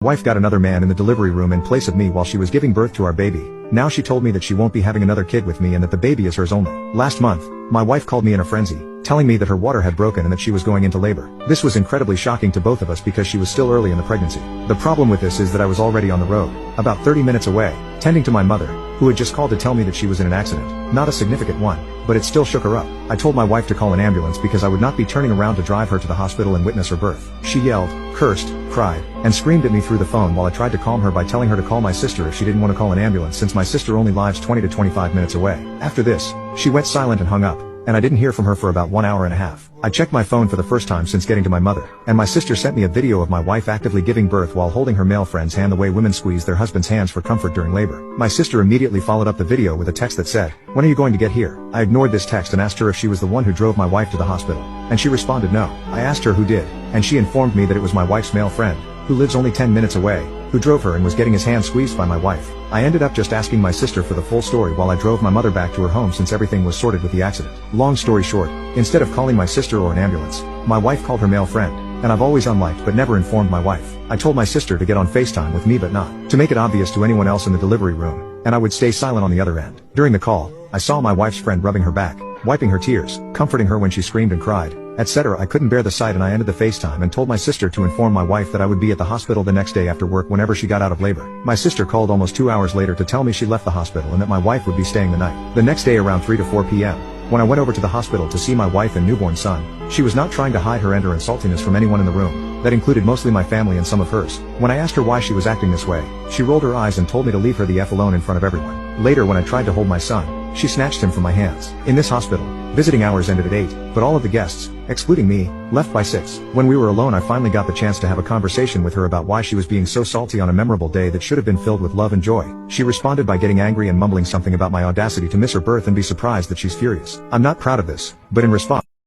Wife got another man in the delivery room in place of me while she was giving birth to our baby. Now she told me that she won't be having another kid with me and that the baby is hers only. Last month, my wife called me in a frenzy, telling me that her water had broken and that she was going into labor. This was incredibly shocking to both of us because she was still early in the pregnancy. The problem with this is that I was already on the road, about 30 minutes away, tending to my mother, who had just called to tell me that she was in an accident. Not a significant one, but it still shook her up. I told my wife to call an ambulance because I would not be turning around to drive her to the hospital and witness her birth. She yelled, cursed, cried, and screamed at me through the phone while I tried to calm her by telling her to call my sister if she didn't want to call an ambulance since my sister only lives 20 to 25 minutes away. After this, she went silent and hung up, and I didn't hear from her for about 1 hour and a half. I checked my phone for the first time since getting to my mother, and my sister sent me a video of my wife actively giving birth while holding her male friend's hand the way women squeeze their husband's hands for comfort during labor. My sister immediately followed up the video with a text that said, "When are you going to get here?" I ignored this text and asked her if she was the one who drove my wife to the hospital, and she responded no. I asked her who did, and she informed me that it was my wife's male friend, who lives only 10 minutes away, who drove her and was getting his hand squeezed by my wife. I ended up just asking my sister for the full story while I drove my mother back to her home since everything was sorted with the accident. Long story short, instead of calling my sister or an ambulance, my wife called her male friend, and I've always unliked but never informed my wife. I told my sister to get on FaceTime with me but not to make it obvious to anyone else in the delivery room, and I would stay silent on the other end. During the call, I saw my wife's friend rubbing her back, wiping her tears, comforting her when she screamed and cried, etc. I couldn't bear the sight and I ended the FaceTime and told my sister to inform my wife that I would be at the hospital the next day after work whenever she got out of labor. My sister called almost 2 hours later to tell me she left the hospital and that my wife would be staying the night. The next day around 3 to 4 p.m., when I went over to the hospital to see my wife and newborn son, she was not trying to hide her anger and saltiness from anyone in the room. That included mostly my family and some of hers. When I asked her why she was acting this way, she rolled her eyes and told me to leave her the F alone in front of everyone. Later when I tried to hold my son, she snatched him from my hands. In this hospital, visiting hours ended at 8, but all of the guests, excluding me, left by 6. When we were alone I finally got the chance to have a conversation with her about why she was being so salty on a memorable day that should have been filled with love and joy. She responded by getting angry and mumbling something about my audacity to miss her birth and be surprised that she's furious. I'm not proud of this, but in response